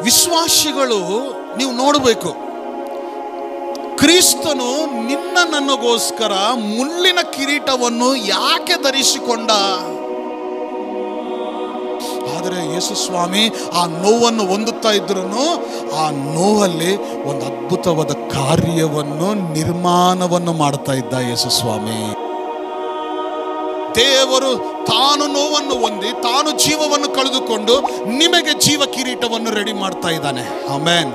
ವಿಶ್ವಾಸಿಗಳು ನೀವು ನೋಡಬೇಕು, ಕ್ರಿಸ್ತನು ನಿನ್ನ ನನಗೋಸ್ಕರ ಮುಳ್ಳಿನ ಕಿರೀಟವನ್ನು ಯಾಕೆ ಧರಿಸಿಕೊಂಡ? ಆದರೆ ಯೇಸು ಸ್ವಾಮಿ ಆ ನೋವನ್ನು ಹೊಂದುತ್ತಾ ಇದ್ರು ಆ ನೋವಲ್ಲಿ ಒಂದು ಅದ್ಭುತವಾದ ಕಾರ್ಯವನ್ನು ನಿರ್ಮಾಣವನ್ನು ಮಾಡ್ತಾ ಇದ್ದ ಯೇಸು ಸ್ವಾಮಿ. ದೇವರು ತಾನು ನೋವನ್ನು ಹೊಂದಿ ತಾನು ಜೀವವನ್ನು ಕಳೆದುಕೊಂಡು ನಿಮಗೆ ಜೀವ ಕಿರೀಟವನ್ನು ರೆಡಿ ಮಾಡ್ತಾ ಇದ್ದಾನೆ. ಆಮೆನ್.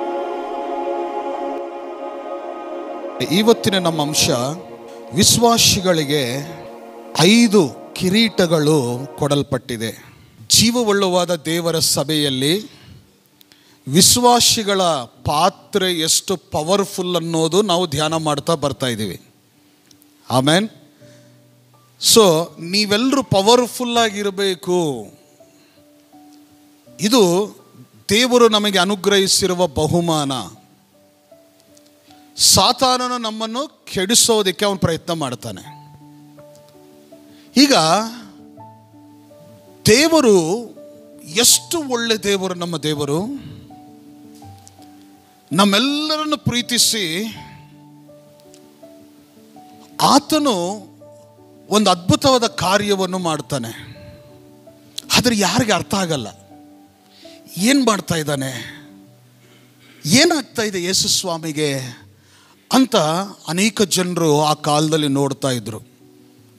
ಇವತ್ತಿನ ನಮ್ಮ ಅಂಶ, ವಿಶ್ವಾಸಿಗಳಿಗೆ 5 ಕಿರೀಟಗಳು ಕೊಡಲ್ಪಟ್ಟಿದೆ. ಜೀವವುಳ್ಳವಾದ ದೇವರ ಸಭೆಯಲ್ಲಿ ವಿಶ್ವಾಸಿಗಳ ಪಾತ್ರೆ ಎಷ್ಟು ಪವರ್ಫುಲ್ ಅನ್ನೋದು ನಾವು ಧ್ಯಾನ ಮಾಡ್ತಾ ಬರ್ತಾ ಇದ್ದೀವಿ. ಆಮೇನ್. ಸೊ ನೀವೆಲ್ಲರೂ ಪವರ್ಫುಲ್ ಆಗಿರಬೇಕು. ಇದು ದೇವರು ನಮಗೆ ಅನುಗ್ರಹಿಸಿರುವ ಬಹುಮಾನ. ಸಾತಾನನು ನಮ್ಮನ್ನು ಕೆಡಿಸೋದಕ್ಕೆ ಅವನು ಪ್ರಯತ್ನ ಮಾಡ್ತಾನೆ. ಈಗ ದೇವರು ಎಷ್ಟು ಒಳ್ಳೆ ದೇವರು, ನಮ್ಮ ದೇವರು ನಮ್ಮೆಲ್ಲರನ್ನು ಪ್ರೀತಿಸಿ ಆತನು ಒಂದು ಅದ್ಭುತವಾದ ಕಾರ್ಯವನ್ನು ಮಾಡ್ತಾನೆ. ಆದರೆ ಯಾರಿಗೆ ಅರ್ಥ ಆಗಲ್ಲ, ಏನು ಮಾಡ್ತಾ ಇದ್ದಾನೆ, ಏನಾಗ್ತಾ ಇದೆ ಯೇಸು ಸ್ವಾಮಿಗೆ ಅಂತ ಅನೇಕ ಜನರು ಆ ಕಾಲದಲ್ಲಿ ನೋಡ್ತಾ ಇದ್ರು.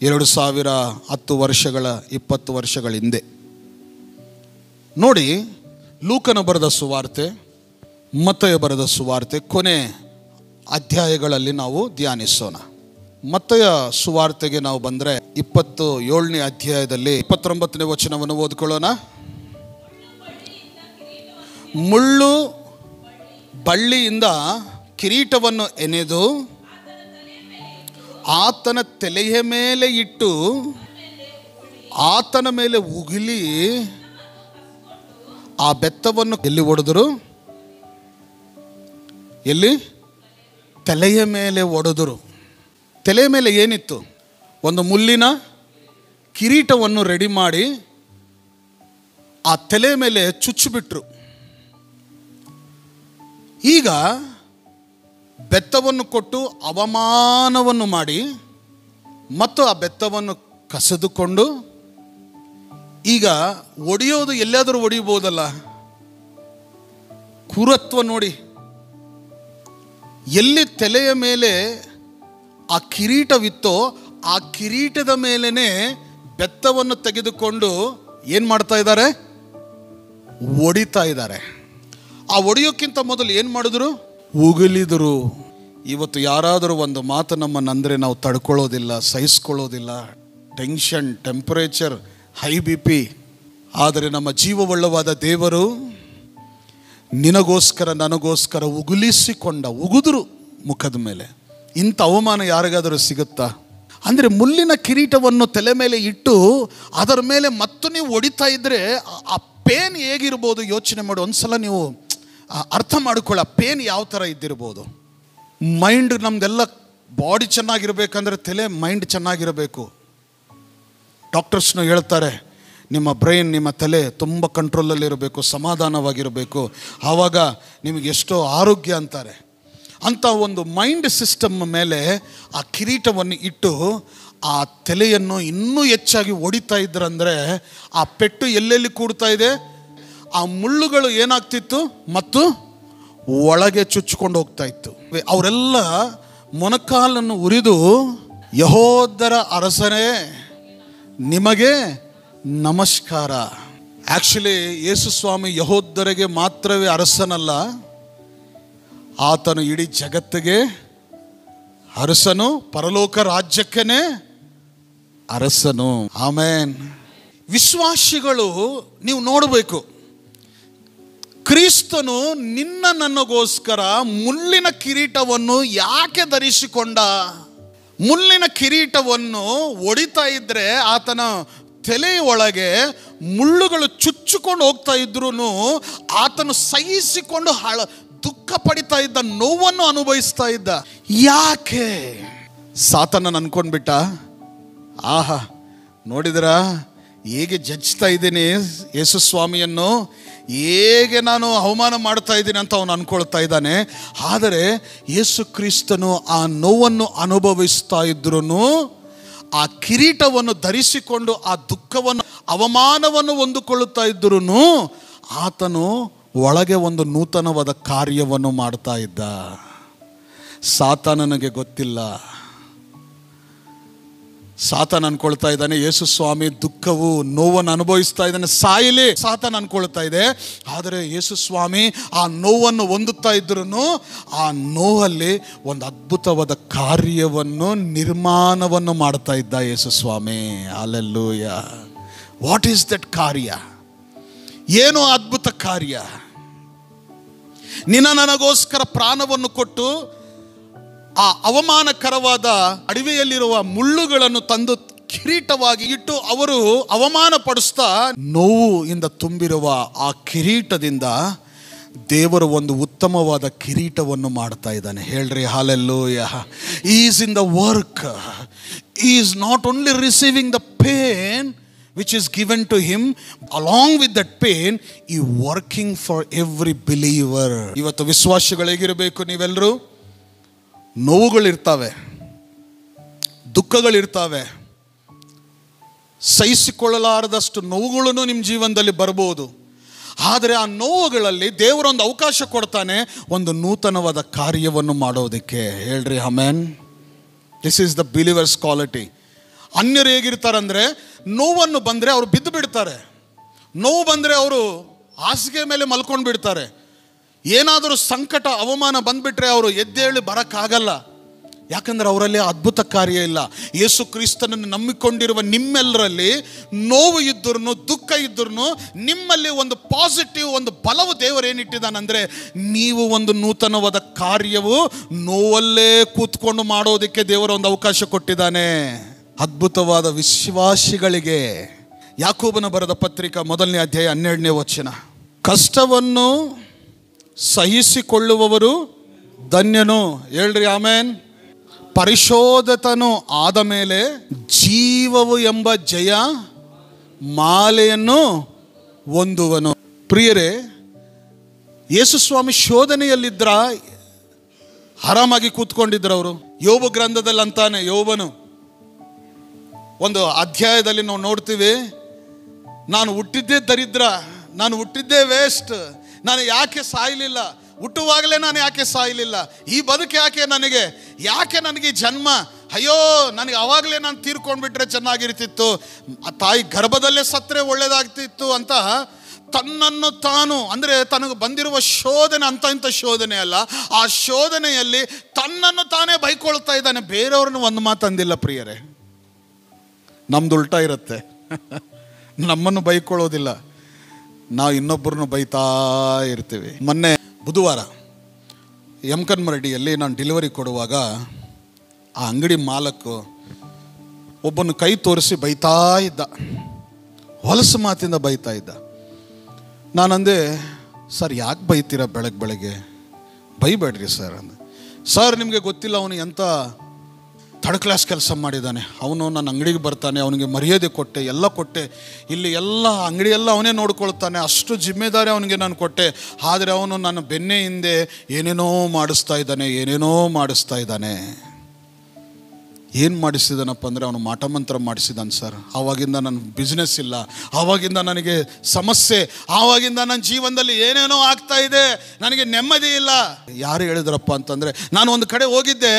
2010 ವರ್ಷಗಳ 20 ವರ್ಷಗಳ ಹಿಂದೆ ನೋಡಿ, ಲೂಕನ ಬರೆದ ಸುವಾರ್ತೆ, ಮತ್ತಯ ಬರೆದ ಸುವಾರ್ತೆ ಕೊನೆ ಅಧ್ಯಾಯಗಳಲ್ಲಿ ನಾವು ಧ್ಯಾನಿಸೋಣ. ಮತ್ತಯ ಸುವಾರ್ತೆಗೆ ನಾವು ಬಂದರೆ 27ನೇ ಅಧ್ಯಾಯದಲ್ಲಿ 29ನೇ ವಚನವನ್ನು ಓದ್ಕೊಳ್ಳೋಣ. ಮುಳ್ಳು ಬಳ್ಳಿಯಿಂದ ಕಿರೀಟವನ್ನು ಎನೆದು ಆತನ ತಲೆಯ ಮೇಲೆ ಇಟ್ಟು ಆತನ ಮೇಲೆ ಉಗಿಲಿ ಆ ಬೆತ್ತವನ್ನು ಎಲ್ಲಿ ಹೊಡೆದರು? ಎಲ್ಲಿ? ತಲೆಯ ಮೇಲೆ ಹೊಡೆದರು. ತಲೆಯ ಮೇಲೆ ಏನಿತ್ತು? ಒಂದು ಮುಳ್ಳಿನ ಕಿರೀಟವನ್ನು ರೆಡಿ ಮಾಡಿ ಆ ತಲೆಯ ಮೇಲೆ ಚುಚ್ಚಿಬಿಟ್ರು. ಈಗ ಬೆತ್ತವನ್ನು ಕೊಟ್ಟು ಅವಮಾನವನ್ನು ಮಾಡಿ ಮತ್ತು ಆ ಬೆತ್ತವನ್ನು ಕಸಿದುಕೊಂಡು ಈಗ ಒಡೆಯೋದು ಎಲ್ಲಾದರೂ ಒಡೆಯಬಹುದಲ್ಲ. ಕುರತ್ವ ನೋಡಿ, ಎಲ್ಲಿ ತಲೆಯ ಮೇಲೆ ಆ ಕಿರೀಟವಿತ್ತೋ ಆ ಕಿರೀಟದ ಮೇಲೇ ಬೆತ್ತವನ್ನು ತೆಗೆದುಕೊಂಡು ಏನು ಮಾಡ್ತಾ ಇದ್ದಾರೆ? ಒಡಿತಾ ಇದ್ದಾರೆ. ಆ ಒಡೆಯೋಕ್ಕಿಂತ ಮೊದಲು ಏನು ಮಾಡಿದ್ರು? ಉಗುಲಿದರು. ಇವತ್ತು ಯಾರಾದರೂ ಒಂದು ಮಾತು ನಮ್ಮನ್ನಂದರೆ ನಾವು ತಡ್ಕೊಳ್ಳೋದಿಲ್ಲ, ಸಹಿಸ್ಕೊಳ್ಳೋದಿಲ್ಲ. Tension, temperature, high BP. ಆದರೆ ನಮ್ಮ ಜೀವವುಳ್ಳವಾದ ದೇವರು ನಿನಗೋಸ್ಕರ ನನಗೋಸ್ಕರ ಉಗುದ್ರು ಮುಖದ ಮೇಲೆ. ಇಂಥ ಅವಮಾನ ಯಾರಿಗಾದರೂ ಸಿಗುತ್ತಾ? ಅಂದರೆ ಮುಳ್ಳಿನ ಕಿರೀಟವನ್ನು ತಲೆ ಮೇಲೆ ಇಟ್ಟು ಅದರ ಮೇಲೆ ಮತ್ತು ನೀವು ಹೊಡಿತಾ ಇದ್ದರೆ ಆ ಪೇನ್ ಹೇಗಿರ್ಬೋದು ಯೋಚನೆ ಮಾಡಿ. ಒಂದ್ಸಲ ನೀವು ಅರ್ಥ ಮಾಡಿಕೊಳ್ಳ, ಪೇನ್ ಯಾವ ಥರ ಇದ್ದಿರ್ಬೋದು. ಮೈಂಡ್, ನಮ್ದೆಲ್ಲ ಬಾಡಿ ಚೆನ್ನಾಗಿರ್ಬೇಕಂದ್ರೆ ತಲೆ, ಮೈಂಡ್ ಚೆನ್ನಾಗಿರಬೇಕು. ಡಾಕ್ಟರ್ಸ್ನು ಹೇಳ್ತಾರೆ, ನಿಮ್ಮ ಬ್ರೈನ್, ನಿಮ್ಮ ತಲೆ ತುಂಬ ಕಂಟ್ರೋಲಲ್ಲಿರಬೇಕು, ಸಮಾಧಾನವಾಗಿರಬೇಕು, ಆವಾಗ ನಿಮಗೆ ಎಷ್ಟೋ ಆರೋಗ್ಯ ಅಂತಾರೆ. ಅಂಥ ಒಂದು ಮೈಂಡ್ ಸಿಸ್ಟಮ್ ಮೇಲೆ ಆ ಕಿರೀಟವನ್ನು ಇಟ್ಟು ಆ ತಲೆಯನ್ನು ಇನ್ನೂ ಹೆಚ್ಚಾಗಿ ಹೊಡಿತಾ ಇದ್ರಂದರೆ ಆ ಪೆಟ್ಟು ಎಲ್ಲೆಲ್ಲಿ ಕೂಡ್ತಾ ಇದೆ? ಆ ಮುಳ್ಳುಗಳು ಏನಾಗ್ತಿತ್ತು ಮತ್ತು ಒಳಗೆ ಚುಚ್ಚಿಕೊಂಡು ಹೋಗ್ತಾ ಇತ್ತು. ಅವರೆಲ್ಲ ಮೊಣಕಾಲನ್ನು ಉರಿದು, ಯೆಹೂದ್ಯರ ಅರಸನೇ ನಿಮಗೆ ನಮಸ್ಕಾರ. ಆ್ಯಕ್ಚುಲಿ ಯೇಸು ಸ್ವಾಮಿ ಯೆಹೂದ್ಯರಿಗೆ ಮಾತ್ರವೇ ಅರಸನಲ್ಲ, ಆತನು ಇಡೀ ಜಗತ್ತಿಗೆ ಅರಸನು, ಪರಲೋಕ ರಾಜ್ಯಕ್ಕೇನೆ ಅರಸನು. ಆಮೇನ್. ವಿಶ್ವಾಸಿಗಳು ನೀವು ನೋಡಬೇಕು, ಕ್ರಿಸ್ತನು ನಿನ್ನ ನನಗೋಸ್ಕರ ಮುಳ್ಳಿನ ಕಿರೀಟವನ್ನು ಯಾಕೆ ಧರಿಸಿಕೊಂಡ? ಮುಳ್ಳಿನ ಕಿರೀಟವನ್ನು ಹೊಡಿತಾ ಇದ್ರೆ ಆತನ ತಲೆಯ ಒಳಗೆ ಮುಳ್ಳುಗಳು ಚುಚ್ಚಿಕೊಂಡು ಹೋಗ್ತಾ ಇದ್ರೂ ಆತನು ಸಹಿಸಿಕೊಂಡು ದುಃಖ ಪಡಿತಾ ಇದ್ದ, ನೋವನ್ನು ಅನುಭವಿಸ್ತಾ ಇದ್ದ. ಯಾಕೆ? ಸಾತಾನನ ಅನ್ಕೊಂಡ್ಬಿಟ್ಟ, ಆಹಾ ನೋಡಿದ್ರ ಹೇಗೆ ಜಜ್ತಾ ಇದ್ದೀನಿ ಯೇಸು ಸ್ವಾಮಿಯನ್ನು, ಹೇಗೆ ನಾನು ಅವಮಾನ ಮಾಡ್ತಾ ಇದ್ದೀನಿ ಅಂತ ಅವನು ಅನ್ಕೊಳ್ತಾ ಇದ್ದಾನೆ. ಆದರೆ ಯೇಸು ಕ್ರಿಸ್ತನು ಆ ನೋವನ್ನು ಅನುಭವಿಸ್ತಾ ಇದ್ರೂ, ಆ ಕಿರೀಟವನ್ನು ಧರಿಸಿಕೊಂಡು ಆ ದುಃಖವನ್ನು ಅವಮಾನವನ್ನು ಹೊಂದಿಕೊಳ್ಳುತ್ತಾ ಇದ್ರೂ ಆತನು ಒಳಗೆ ಒಂದು ನೂತನವಾದ ಕಾರ್ಯವನ್ನು ಮಾಡ್ತಾ ಇದ್ದ. ಸಾತಾನನಿಗೆ ಗೊತ್ತಿಲ್ಲ. ಸಾತಾನ ಅನ್ಕೊಳ್ತಾ ಇದ್ದಾನೆ ಯೇಸು ಸ್ವಾಮಿ ದುಃಖವು ನೋವನ್ನು ಅನುಭವಿಸ್ತಾ ಇದ್ದಾನೆ, ಸಾಯಲಿ ಸಾತಾನ ಅನ್ಕೊಳ್ತಾ ಇದೆ. ಆದರೆ ಯೇಸು ಸ್ವಾಮಿ ಆ ನೋವನ್ನು ಹೊಂದುತ್ತಾ ಇದ್ರೂ ಆ ನೋವಲ್ಲಿ ಒಂದು ಅದ್ಭುತವಾದ ಕಾರ್ಯವನ್ನು ನಿರ್ಮಾಣವನ್ನು ಮಾಡ್ತಾ ಇದ್ದ ಯೇಸು ಸ್ವಾಮಿ. ಹಲ್ಲೆಲೂಯ. ವಾಟ್ ಈಸ್ ದಟ್ ಕಾರ್ಯ? ಏನು ಅದ್ಭುತ ಕಾರ್ಯ? ನಿನ್ನ ನನಗೋಸ್ಕರ ಪ್ರಾಣವನ್ನು ಕೊಟ್ಟು ಆ ಅವಮಾನಕರವಾದ ಅಡವಿಯಲ್ಲಿರುವ ಮುಳ್ಳುಗಳನ್ನು ತಂದು ಕಿರೀಟವಾಗಿ ಇಟ್ಟು ಅವರು ಅವಮಾನ ಪಡಿಸ್ತಾ ನೋವಿಂದ ತುಂಬಿರುವ ಆ ಕಿರೀಟದಿಂದ ದೇವರು ಒಂದು ಉತ್ತಮವಾದ ಕಿರೀಟವನ್ನು ಮಾಡ್ತಾ ಇದ್ದಾನೆ. ಹೇಳ್ರಿ hallelujah. He is in the work. He is not only receiving the pain which is given to him, along with that pain he working for every believer. ಇವತ್ತು ವಿಶ್ವಾಸಿಗಳಿಗಿರಬೇಕು, ನೀವೆಲ್ಲರೂ ನೋವುಗಳಿರ್ತಾವೆ, ದುಃಖಗಳಿರ್ತಾವೆ, ಸಹಿಸಿಕೊಳ್ಳಲಾರದಷ್ಟು ನೋವುಗಳನ್ನು ನಿಮ್ಮ ಜೀವನದಲ್ಲಿ ಬರ್ಬೋದು. ಆದರೆ ಆ ನೋವುಗಳಲ್ಲಿ ದೇವರೊಂದು ಅವಕಾಶ ಕೊಡ್ತಾನೆ ಒಂದು ನೂತನವಾದ ಕಾರ್ಯವನ್ನು ಮಾಡೋದಕ್ಕೆ. ಹೇಳ್ರಿ amen. This is the believers quality. ಅನ್ಯರು ಹೇಗಿರ್ತಾರಂದರೆ, ನೋವನ್ನು ಬಂದರೆ ಅವರು ಬಿದ್ದು ಬಿಡ್ತಾರೆ. ನೋವು ಬಂದರೆ ಅವರು ಹಾಸಿಗೆ ಮೇಲೆ ಮಲ್ಕೊಂಡು ಬಿಡ್ತಾರೆ. ಏನಾದರೂ ಸಂಕಟ ಅವಮಾನ ಬಂದುಬಿಟ್ರೆ ಅವರು ಎದ್ದೇಳಿ ಬರೋಕ್ಕಾಗಲ್ಲ. ಯಾಕಂದರೆ ಅವರಲ್ಲಿ ಅದ್ಭುತ ಕಾರ್ಯ ಇಲ್ಲ. ಯೇಸು ಕ್ರಿಸ್ತನನ್ನು ನಂಬಿಕೊಂಡಿರುವ ನಿಮ್ಮೆಲ್ಲರಲ್ಲಿ ನೋವು ಇದ್ದರೂ ದುಃಖ ಇದ್ದರೂ ನಿಮ್ಮಲ್ಲಿ ಒಂದು ಪಾಸಿಟಿವ್ ಒಂದು ಬಲವು ದೇವರು ಏನಿಟ್ಟಿದ್ದಾನಂದರೆ, ನೀವು ಒಂದು ನೂತನವಾದ ಕಾರ್ಯವು ನೋವಲ್ಲೇ ಕೂತ್ಕೊಂಡು ಮಾಡೋದಕ್ಕೆ ದೇವರು ಒಂದು ಅವಕಾಶ ಕೊಟ್ಟಿದ್ದಾನೆ. ಅದ್ಭುತವಾದ ವಿಶ್ವಾಸಿಗಳಿಗೆ ಯಾಕೋಬನ ಬರೆದ ಪತ್ರಿಕಾ 1ನೇ ಅಧ್ಯಾಯ 12ನೇ ವಚನ, ಕಷ್ಟವನ್ನು ಸಹಿಸಿಕೊಳ್ಳುವವರು ಧನ್ಯನು. ಹೇಳ್ರಿ ಆಮೇನ್. ಪರಿಶೋಧಿತನು ಆದ ಮೇಲೆ ಜೀವವು ಎಂಬ ಜಯ ಮಾಲೆಯನ್ನು ಹೊಂದುವನು. ಪ್ರಿಯರೇ, ಯೇಸು ಸ್ವಾಮಿ ಶೋಧನೆಯಲ್ಲಿದ್ರ ಆರಾಮಾಗಿ ಕೂತ್ಕೊಂಡಿದ್ರು ಅವರು. ಯೋಬ ಗ್ರಂಥದಲ್ಲಿ ಅಂತಾನೆ, ಯೋಬನು ಒಂದು ಅಧ್ಯಾಯದಲ್ಲಿ ನಾವು ನೋಡ್ತೀವಿ, ನಾನು ಹುಟ್ಟಿದ್ದೇ ದರಿದ್ರ, ನಾನು ಹುಟ್ಟಿದ್ದೇ ವೇಸ್ಟ್, ನಾನು ಯಾಕೆ ಸಾಯಲಿಲ್ಲ, ಹುಟ್ಟುವಾಗಲೇ ನಾನು ಯಾಕೆ ಸಾಯಲಿಲ್ಲ, ಈ ಬದುಕು ಯಾಕೆ ನನಗೆ ಜನ್ಮ, ಅಯ್ಯೋ ನನಗೆ ಆವಾಗಲೇ ನಾನು ತೀರ್ಕೊಂಡ್ಬಿಟ್ರೆ ಚೆನ್ನಾಗಿರ್ತಿತ್ತು, ಆ ತಾಯಿ ಗರ್ಭದಲ್ಲೇ ಸತ್ತರೆ ಒಳ್ಳೇದಾಗ್ತಿತ್ತು ಅಂತ ತನ್ನನ್ನು ತಾನು, ಅಂದರೆ ತನಗೆ ಬಂದಿರುವ ಶೋಧನೆ ಇಂಥ ಶೋಧನೆ ಅಲ್ಲ, ಆ ಶೋಧನೆಯಲ್ಲಿ ತನ್ನನ್ನು ತಾನೇ ಬೈಕೊಳ್ತಾ ಇದ್ದಾನೆ. ಬೇರೆಯವ್ರನ್ನ ಒಂದು ಮಾತು ಅಂದಿಲ್ಲ. ಪ್ರಿಯರೇ, ನಮ್ದು ಉಲ್ಟಾ ಇರುತ್ತೆ. ನಮ್ಮನ್ನು ಬೈಕೊಳ್ಳೋದಿಲ್ಲ, ನಾವು ಇನ್ನೊಬ್ಬರನ್ನು ಬೈತಾ ಇರ್ತೀವಿ. ಮೊನ್ನೆ ಬುಧವಾರ ಯಮಕನ್ಮರಡಿಯಲ್ಲಿ ನಾನು ಡೆಲಿವರಿ ಕೊಡುವಾಗ ಆ ಅಂಗಡಿ ಮಾಲಕು ಒಬ್ಬನು ಕೈ ತೋರಿಸಿ ಬೈತಾ ಇದ್ದ, ಹೊಲಸು ಮಾತಿಂದ ಬೈತಾ ಇದ್ದ. ನಾನಂದೆ, ಸರ್ ಯಾಕೆ ಬೈತೀರಾ ಬೆಳಗ್ಗೆ ಬೈಬೇಡ್ರಿ ಸರ್ ಅಂದೆ. ಸರ್ ನಿಮಗೆ ಗೊತ್ತಿಲ್ಲ ಅವನು ಎಂಥ ಥರ್ಡ್ ಕ್ಲಾಸ್ ಕೆಲಸ ಮಾಡಿದ್ದಾನೆ, ಅವನು ನನ್ನ ಅಂಗಡಿಗೆ ಬರ್ತಾನೆ, ಅವನಿಗೆ ಮರ್ಯಾದೆ ಕೊಟ್ಟೆ, ಎಲ್ಲ ಕೊಟ್ಟೆ, ಇಲ್ಲಿ ಎಲ್ಲ ಅಂಗಡಿಯೆಲ್ಲ ಅವನೇ ನೋಡ್ಕೊಳ್ತಾನೆ, ಅಷ್ಟು ಜಿಮ್ಮೆದಾರಿ ಅವನಿಗೆ ನಾನು ಕೊಟ್ಟೆ. ಆದರೆ ಅವನು ನನ್ನ ಬೆನ್ನೆ ಹಿಂದೆ ಏನೇನೋ ಮಾಡಿಸ್ತಾ ಇದ್ದಾನೆ. ಏನು ಮಾಡಿಸಿದಾನಪ್ಪ ಅಂದರೆ, ಅವನು ಮಾಟಮಂತ್ರ ಮಾಡಿಸಿದಾನೆ ಸರ್. ಆವಾಗಿಂದ ನನ್ನ ಬಿಸ್ನೆಸ್ ಇಲ್ಲ, ಆವಾಗಿಂದ ನನಗೆ ಸಮಸ್ಯೆ, ಆವಾಗಿಂದ ನನ್ನ ಜೀವನದಲ್ಲಿ ಏನೇನೋ ಆಗ್ತಾ ಇದೆ, ನನಗೆ ನೆಮ್ಮದಿ ಇಲ್ಲ. ಯಾರು ಹೇಳಿದ್ರಪ್ಪ ಅಂತಂದರೆ, ನಾನು ಒಂದು ಕಡೆ ಹೋಗಿದ್ದೆ,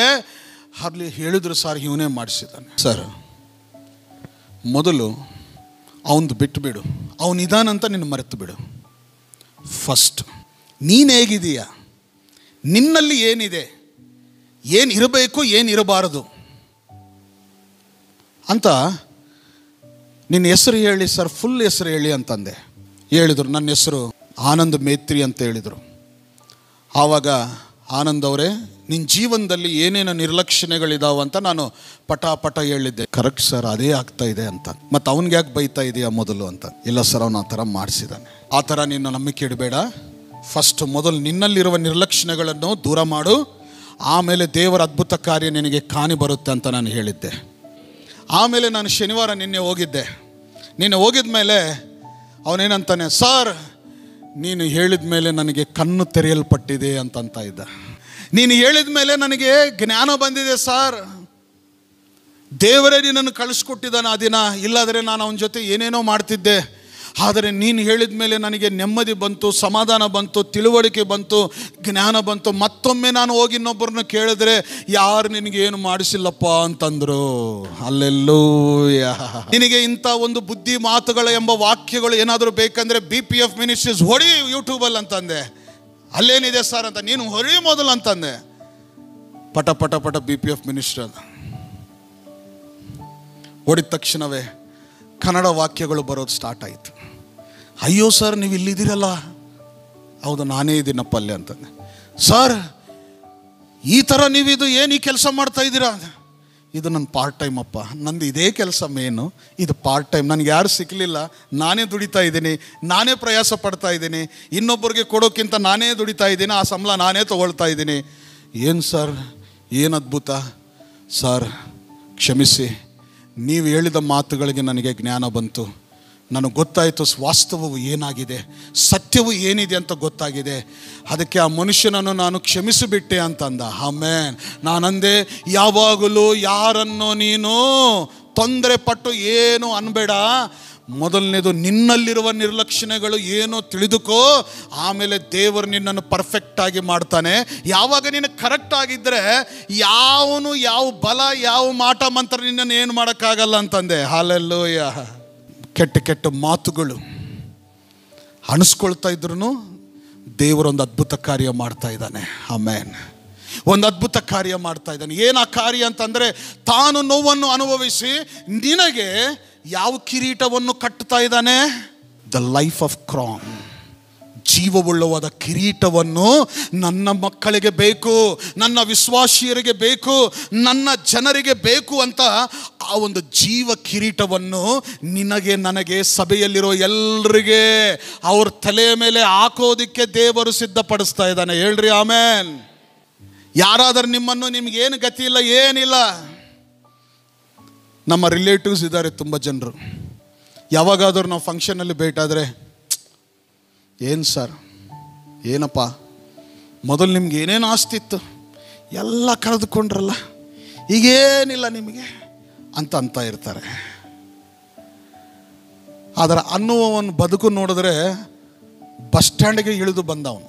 ಅಲ್ಲಿ ಹೇಳಿದ್ರು ಸರ್ ಇವನೇ ಮಾಡಿಸಿದ್ದಾನೆ. ಸರ್, ಮೊದಲು ಅವನದು ಬಿಟ್ಟು ಬಿಡು, ಅವನಿದಾನಂತ ನಿನ್ನ ಮರೆತು ಬಿಡು. ಫಸ್ಟ್ ನೀನು ಹೇಗಿದೀಯ, ನಿನ್ನಲ್ಲಿ ಏನಿದೆ, ಏನಿರಬೇಕು ಏನಿರಬಾರದು ಅಂತ ನಿನ್ನ ಹೆಸರು ಹೇಳಿ ಸರ್, ಫುಲ್ ಹೆಸರು ಹೇಳಿ ಅಂತಂದೆ. ಹೇಳಿದರು, ನನ್ನ ಹೆಸರು ಆನಂದ್ ಮೇತ್ರಿ ಅಂತ ಹೇಳಿದರು. ಆವಾಗ ಆನಂದ್ ಅವರೇ, ನಿನ್ನ ಜೀವನದಲ್ಲಿ ಏನೇನು ನಿರ್ಲಕ್ಷಣೆಗಳಿದಾವಂತ ನಾನು ಪಟ ಹೇಳಿದ್ದೆ. ಕರೆಕ್ಟ್ ಸರ್, ಅದೇ ಆಗ್ತಾ ಇದೆ ಅಂತ. ಮತ್ತು ಅವನಿಗೆ ಯಾಕೆ ಬೈತಾ ಇದೆಯಾ ಮೊದಲು ಅಂತ. ಇಲ್ಲ ಸರ್, ಅವನು ಆ ಥರ ಮಾಡಿಸಿದ್ದಾನೆ. ಆ ಥರ ನೀನು ನಂಬಿಕೆ ಇಡಬೇಡ. ಫಸ್ಟ್ ಮೊದಲು ನಿನ್ನಲ್ಲಿರುವ ನಿರ್ಲಕ್ಷಣೆಗಳನ್ನು ದೂರ ಮಾಡು, ಆಮೇಲೆ ದೇವರ ಅದ್ಭುತ ಕಾರ್ಯ ನಿನಗೆ ಕಾಣಿ ಬರುತ್ತೆ ಅಂತ ನಾನು ಹೇಳಿದ್ದೆ. ಆಮೇಲೆ ನಾನು ಶನಿವಾರ ನಿನ್ನೆ ಹೋಗಿದ್ದೆ. ಹೋಗಿದ ಮೇಲೆ ಅವನೇನಂತಾನೆ, ಸರ್ ನೀನು ಹೇಳಿದ ಮೇಲೆ ನನಗೆ ಕಣ್ಣು ತೆರೆಯಲ್ಪಟ್ಟಿದೆ ಅಂತ ಇದ್ದ. ನೀನು ಹೇಳಿದ ಮೇಲೆ ನನಗೆ ಜ್ಞಾನ ಬಂದಿದೆ ಸರ್, ದೇವರೇ ನಿನ್ನನ್ನು ಕಳಿಸ್ಕೊಟ್ಟಿದ್ದಾನೆ ಆ ದಿನ, ಇಲ್ಲಾದರೆ ನಾನು ಅವನ ಜೊತೆ ಏನೇನೋ ಮಾಡ್ತಿದ್ದೆ. ಆದರೆ ನೀನು ಹೇಳಿದ ಮೇಲೆ ನನಗೆ ನೆಮ್ಮದಿ ಬಂತು, ಸಮಾಧಾನ ಬಂತು, ತಿಳುವಳಿಕೆ ಬಂತು, ಜ್ಞಾನ ಬಂತು. ಮತ್ತೊಮ್ಮೆ ನಾನು ಹೋಗಿ ಇನ್ನೊಬ್ಬರನ್ನ ಕೇಳಿದ್ರೆ ಯಾರು ನಿನಗೇನು ಮಾಡಿಸಿಲ್ಲಪ್ಪ ಅಂತಂದರು. ಅಲ್ಲೆಲ್ಲೂಯ್ಯ. ನಿನಗೆ ಇಂಥ ಒಂದು ಬುದ್ಧಿ ಮಾತುಗಳು ಎಂಬ ವಾಕ್ಯಗಳು ಏನಾದರೂ ಬೇಕಂದರೆ BPF ಮಿನಿಸ್ಟ್ರೀಸ್ ಹೊಡಿ ಯೂಟ್ಯೂಬಲ್ಲಿ ಅಂತಂದೆ. ಅಲ್ಲೇನಿದೆ ಸರ್ ಅಂತ, ನೀನು ಹೊರಿ ಮೊದಲು ಅಂತಂದೆ. ಪಟ ಪಟ ಪಟ BPF ಮಿನಿಸ್ಟ್ರಿ ಅದು ಹೊಡಿದ ತಕ್ಷಣವೇ ಕನ್ನಡ ವಾಕ್ಯಗಳು ಬರೋದು ಸ್ಟಾರ್ಟ್ ಆಯಿತು. ಅಯ್ಯೋ ಸರ್ ನೀವು ಇಲ್ಲಿದ್ದೀರಲ್ಲ. ಹೌದು ನಾನೇ ಇದ್ದೀನಪ್ಪ ಅಲ್ಲೇ ಅಂತಂದೆ. ಸರ್ ಈ ಥರ ನೀವಿದು ಏನು ಈ ಕೆಲಸ ಮಾಡ್ತಾ ಇದ್ದೀರಾ? ಇದು ನನ್ನ ಪಾರ್ಟ್ ಟೈಮ್ ಅಪ್ಪ, ನಂದು ಇದೇ ಕೆಲಸ ಮೇನು, ಇದು ಪಾರ್ಟ್ ಟೈಮ್, ನನಗೆ ಯಾರು ಸಿಕ್ಕಲಿಲ್ಲ, ನಾನೇ ದುಡಿತಾ ಇದ್ದೀನಿ, ನಾನೇ ಪ್ರಯಾಸ ಪಡ್ತಾ ಇದ್ದೀನಿ, ಇನ್ನೊಬ್ಬರಿಗೆ ಕೊಡೋಕ್ಕಿಂತ ನಾನೇ ದುಡಿತಾ ಇದ್ದೀನಿ, ಆ ಸಂಬಳ ನಾನೇ ತೊಗೊಳ್ತಾ ಇದ್ದೀನಿ. ಏನು ಸರ್ ಏನು ಅದ್ಭುತ ಸರ್, ಕ್ಷಮಿಸಿ, ನೀವು ಹೇಳಿದ ಮಾತುಗಳಿಗೆ ನನಗೆ ಜ್ಞಾನ ಬಂತು, ನನಗೆ ಗೊತ್ತಾಯಿತು ವಾಸ್ತವವು ಏನಾಗಿದೆ, ಸತ್ಯವು ಏನಿದೆ ಅಂತ ಗೊತ್ತಾಗಿದೆ. ಅದಕ್ಕೆ ಆ ಮನುಷ್ಯನನ್ನು ನಾನು ಕ್ಷಮಿಸಿಬಿಟ್ಟೆ ಅಂತಂದ. ಆಮೇನ್. ನಾನಂದೆ, ಯಾವಾಗಲೂ ಯಾರನ್ನು ನೀನು ತೊಂದರೆ ಪಟ್ಟು ಏನು ಅನ್ಬೇಡ. ಮೊದಲನೇದು ನಿನ್ನಲ್ಲಿರುವ ನಿರ್ಲಕ್ಷಣೆಗಳು ಏನೋ ತಿಳಿದುಕೋ, ಆಮೇಲೆ ದೇವರು ನಿನ್ನನ್ನು ಪರ್ಫೆಕ್ಟಾಗಿ ಮಾಡ್ತಾನೆ. ಯಾವಾಗ ನೀನು ಕರೆಕ್ಟ್ ಆಗಿದ್ದರೆ ಯಾವನು ಯಾವ ಬಲ ಯಾವ ಮಾಟ ಮಂತ್ರ ನಿನ್ನನ್ನು ಏನು ಮಾಡೋಕ್ಕಾಗಲ್ಲ ಅಂತಂದೆ. ಹಲ್ಲೆಲೂಯಾ. ಕೆಟ್ಟ ಕೆಟ್ಟ ಮಾತುಗಳು ಅನಿಸ್ಕೊಳ್ತಾ ಇದ್ರು ದೇವರೊಂದು ಅದ್ಭುತ ಕಾರ್ಯ ಮಾಡ್ತಾ ಇದ್ದಾನೆ. ಆಮೇನ್. ಒಂದು ಅದ್ಭುತ ಕಾರ್ಯ ಮಾಡ್ತಾ ಇದ್ದಾನೆ. ಏನು ಆ ಕಾರ್ಯ ಅಂತಂದರೆ, ತಾನು ನೋವನ್ನು ಅನುಭವಿಸಿ ನಿನಗೆ ಯಾವ ಕಿರೀಟವನ್ನು ಕಟ್ಟುತ್ತಾ ಇದ್ದಾನೆ? ದ ಲೈಫ್ ಆಫ್ ಕ್ರಾನ್, ಜೀವವುಳ್ಳವಾದ ಕಿರೀಟವನ್ನು ನನ್ನ ಮಕ್ಕಳಿಗೆ ಬೇಕು, ನನ್ನ ವಿಶ್ವಾಸಿಯರಿಗೆ ಬೇಕು, ನನ್ನ ಜನರಿಗೆ ಬೇಕು ಅಂತ ಆ ಒಂದು ಜೀವ ಕಿರೀಟವನ್ನು ನಿನಗೆ ನನಗೆ ಸಭೆಯಲ್ಲಿರೋ ಎಲ್ಲರಿಗೆ ಅವ್ರ ತಲೆಯ ಮೇಲೆ ಹಾಕೋದಿಕ್ಕೆ ದೇವರು ಸಿದ್ಧಪಡಿಸ್ತಾ ಇದ್ದಾನೆ. ಹೇಳ್ರಿ ಆಮೇನ್. ಯಾರಾದರೂ ನಿಮ್ಮನ್ನು ನಿಮಗೇನು ಗತಿ ಇಲ್ಲ ಏನಿಲ್ಲ, ನಮ್ಮ ರಿಲೇಟಿವ್ಸ್ ಇದ್ದಾರೆ ತುಂಬ ಜನರು, ಯಾವಾಗಾದರೂ ನಾವು ಫಂಕ್ಷನಲ್ಲಿ ಭೇಟಾದರೆ, ಏನು ಸರ್ ಏನಪ್ಪ ಮೊದಲು ನಿಮ್ಗೆ ಏನೇನು ಆಸ್ತಿ ಇತ್ತು ಎಲ್ಲ ಕಳೆದುಕೊಂಡ್ರಲ್ಲ, ಈಗೇನಿಲ್ಲ ನಿಮಗೆ ಅಂತ ಇರ್ತಾರೆ. ಆದರೆ ಅನ್ನುವವನು ಬದುಕು ನೋಡಿದ್ರೆ ಬಸ್ ಸ್ಟ್ಯಾಂಡ್ಗೆ ಇಳಿದು ಬಂದವನು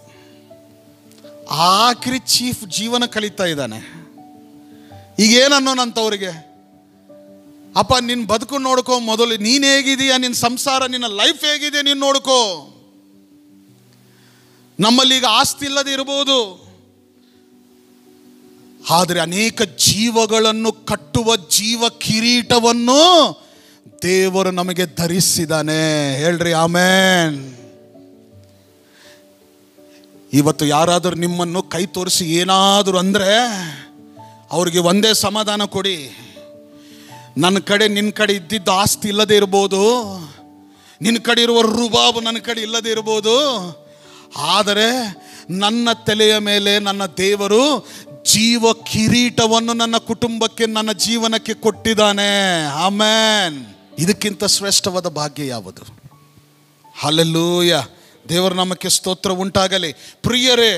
ಆಖರಿ ಚೀಫ್ ಜೀವನ ಕಳೀತಾ ಇದ್ದಾನೆ. ಈಗೇನನ್ನೋನಂತವ್ರಿಗೆ, ಅಪ್ಪ ನಿನ್ನ ಬದುಕು ನೋಡ್ಕೋ, ಮೊದಲು ನೀನು ಹೇಗಿದೀಯ, ನಿನ್ನ ಸಂಸಾರ ನಿನ್ನ ಲೈಫ್ ಹೇಗಿದೆ ನೀನು ನೋಡ್ಕೋ. ನಮ್ಮಲ್ಲಿ ಈಗ ಆಸ್ತಿ ಇಲ್ಲದೆ ಇರಬಹುದು, ಆದರೆ ಅನೇಕ ಜೀವಗಳನ್ನು ಕಟ್ಟುವ ಜೀವ ಕಿರೀಟವನ್ನು ದೇವರು ನಮಗೆ ಧರಿಸಿದ್ದಾನೆ. ಹೇಳ್ರಿ ಆಮೇನ್. ಇವತ್ತು ಯಾರಾದರೂ ನಿಮ್ಮನ್ನು ಕೈ ತೋರಿಸಿ ಏನಾದರೂ ಅಂದರೆ ಅವ್ರಿಗೆ ಒಂದೇ ಸಮಾಧಾನ ಕೊಡಿ, ನನ್ನ ಕಡೆ ನಿನ್ನ ಕಡೆ ಇದ್ದಿದ್ದು ಆಸ್ತಿ ಇಲ್ಲದೆ ಇರ್ಬೋದು, ನಿನ್ನ ಕಡೆ ಇರುವ ರುಬಾಬು ನನ್ನ ಕಡೆ ಇಲ್ಲದೆ ಇರ್ಬೋದು, ಆದರೆ ನನ್ನ ತಲೆಯ ಮೇಲೆ ನನ್ನ ದೇವರು ಜೀವ ಕಿರೀಟವನ್ನು ನನ್ನ ಕುಟುಂಬಕ್ಕೆ ನನ್ನ ಜೀವನಕ್ಕೆ ಕೊಟ್ಟಿದ್ದಾನೆ. ಆಮೇನ್. ಇದಕ್ಕಿಂತ ಶ್ರೇಷ್ಠವಾದ ಭಾಗ್ಯ ಯಾವುದು? ಹಲ್ಲೆಲೂಯಾ. ದೇವರ ನಾಮಕ್ಕೆ ಸ್ತೋತ್ರ ಉಂಟಾಗಲಿ. ಪ್ರಿಯರೇ,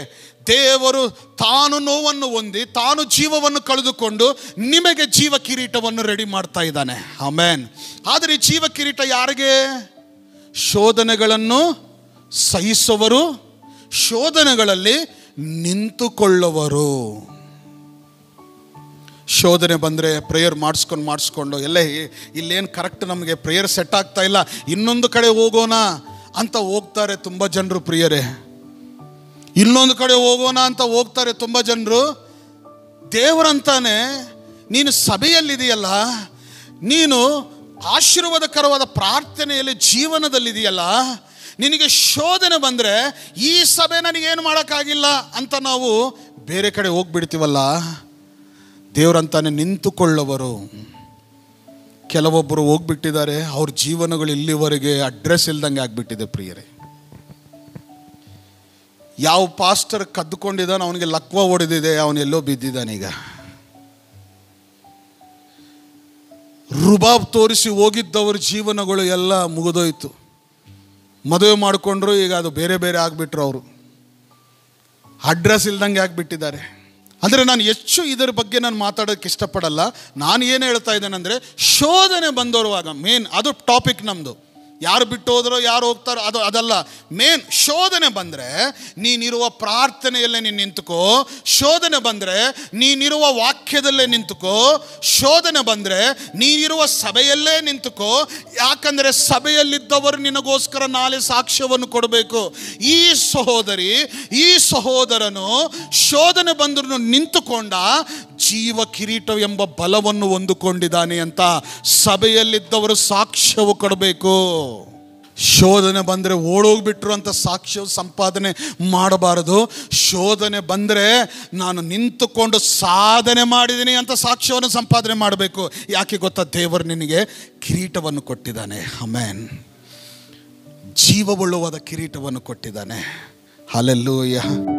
ದೇವರು ತಾನು ನೋವನ್ನು ಹೊಂದಿ ತಾನು ಜೀವವನ್ನು ಕಳೆದುಕೊಂಡು ನಿಮಗೆ ಜೀವ ಕಿರೀಟವನ್ನು ರೆಡಿ ಮಾಡ್ತಾ ಇದ್ದಾನೆ. ಆಮೇನ್. ಆದರೆ ಈ ಜೀವ ಕಿರೀಟ ಯಾರಿಗೆ? ಶೋಧನೆಗಳನ್ನು ಸಹಿಸುವವರು, ಶೋಧನೆಗಳಲ್ಲಿ ನಿಂತುಕೊಳ್ಳುವರು. ಶೋಧನೆ ಬಂದರೆ ಪ್ರೇಯರ್ ಮಾಡಿಸ್ಕೊಂಡು ಇಲ್ಲೇನು ಕರೆಕ್ಟ್ ನಮಗೆ ಪ್ರೇಯರ್ ಸೆಟ್ ಆಗ್ತಾ ಇಲ್ಲ, ಇನ್ನೊಂದು ಕಡೆ ಹೋಗೋಣ ಅಂತ ಹೋಗ್ತಾರೆ ತುಂಬ ಜನರು. ಪ್ರಿಯರೇ, ಇನ್ನೊಂದು ಕಡೆ ಹೋಗೋಣ ಅಂತ ಹೋಗ್ತಾರೆ ತುಂಬ ಜನರು. ದೇವರಂತಾನೆ, ನೀನು ಸಭೆಯಲ್ಲಿದೆಯಲ್ಲ, ನೀನು ಆಶೀರ್ವಾದಕರವಾದ ಪ್ರಾರ್ಥನೆಯಲ್ಲಿ ಜೀವನದಲ್ಲಿದೆಯಲ್ಲ, ನಿನಗೆ ಶೋಧನೆ ಬಂದರೆ ಈ ಸಭೆ ನನಗೇನು ಮಾಡೋಕ್ಕಾಗಿಲ್ಲ ಅಂತ ನಾವು ಬೇರೆ ಕಡೆ ಹೋಗ್ಬಿಡ್ತೀವಲ್ಲ. ದೇವರಂತಾನೆ ನಿಂತುಕೊಳ್ಳುವರು. ಕೆಲವೊಬ್ಬರು ಹೋಗ್ಬಿಟ್ಟಿದ್ದಾರೆ, ಅವ್ರ ಜೀವನಗಳು ಇಲ್ಲಿವರೆಗೆ ಅಡ್ರೆಸ್ ಇಲ್ದಂಗೆ ಆಗಿಬಿಟ್ಟಿದೆ. ಪ್ರಿಯರೇ, ಯಾವ ಪಾಸ್ಟರ್ ಕದ್ದುಕೊಂಡಿದ್ದಾನೆ ಅವನಿಗೆ ಲಕ್ವ ಹೊಡೆದಿದೆ, ಅವನೆಲ್ಲೋ ಬಿದ್ದಿದ್ದಾನೀಗ. ರುಬಾಬ್ ತೋರಿಸಿ ಹೋಗಿದ್ದವ್ರ ಜೀವನಗಳು ಎಲ್ಲ ಮುಗಿದೋಯ್ತು. ಮದುವೆ ಮಾಡಿಕೊಂಡ್ರು, ಈಗ ಅದು ಬೇರೆ ಬೇರೆ ಆಗಿಬಿಟ್ರು. ಅವರು ಅಡ್ರೆಸ್ ಇಲ್ದಂಗೆ ಆಗಿಬಿಟ್ಟಿದ್ದಾರೆ. ಅಂದರೆ ನಾನು ಹೆಚ್ಚು ಇದರ ಬಗ್ಗೆ ನಾನು ಮಾತಾಡೋಕ್ಕೆ ಇಷ್ಟಪಡಲ್ಲ. ನಾನು ಏನು ಹೇಳ್ತಾ ಇದ್ದೇನೆಂದರೆ, ಶೋಧನೆ ಬಂದೋರುವಾಗ ಮೇನ್ ಅದು ಟಾಪಿಕ್ ನಮ್ಮದು. ಯಾರು ಬಿಟ್ಟು ಹೋದರೋ ಯಾರು ಹೋಗ್ತಾರೋ ಅದಲ್ಲ ಮೇನ್. ಶೋಧನೆ ಬಂದರೆ ನೀನಿರುವ ಪ್ರಾರ್ಥನೆಯಲ್ಲೇ ನೀನು ನಿಂತುಕೋ. ಶೋಧನೆ ಬಂದರೆ ನೀನಿರುವ ವಾಕ್ಯದಲ್ಲೇ ನಿಂತುಕೋ. ಶೋಧನೆ ಬಂದರೆ ನೀನಿರುವ ಸಭೆಯಲ್ಲೇ ನಿಂತುಕೋ. ಯಾಕಂದರೆ ಸಭೆಯಲ್ಲಿದ್ದವರು ನಿನಗೋಸ್ಕರ ನಾಳೆ ಸಾಕ್ಷ್ಯವನ್ನು ಕೊಡಬೇಕು. ಈ ಸಹೋದರಿ ಈ ಸಹೋದರನು ಶೋಧನೆ ಬಂದರೂ ನಿಂತುಕೊಂಡ, ಜೀವ ಕಿರೀಟ ಎಂಬ ಬಲವನ್ನು ಹೊಂದಿಕೊಂಡಿದ್ದಾನೆ ಅಂತ ಸಭೆಯಲ್ಲಿದ್ದವರು ಸಾಕ್ಷ್ಯವು ಕೊಡಬೇಕು. ಶೋಧನೆ ಬಂದರೆ ಓಡೋಗ್ಬಿಟ್ರು ಅಂತ ಸಾಕ್ಷ್ಯ ಸಂಪಾದನೆ ಮಾಡಬಾರದು. ಶೋಧನೆ ಬಂದರೆ ನಾನು ನಿಂತುಕೊಂಡು ಸಾಧನೆ ಮಾಡಿದ್ದೀನಿ ಅಂತ ಸಾಕ್ಷ್ಯವನ್ನು ಸಂಪಾದನೆ ಮಾಡಬೇಕು. ಯಾಕೆ ಗೊತ್ತಾ? ದೇವರು ನಿನಗೆ ಕಿರೀಟವನ್ನು ಕೊಟ್ಟಿದ್ದಾನೆ. ಆಮೆನ್. ಜೀವವುಳ್ಳವಾದ ಕಿರೀಟವನ್ನು ಕೊಟ್ಟಿದ್ದಾನೆ. ಹಲ್ಲೆಲೂಯಾ.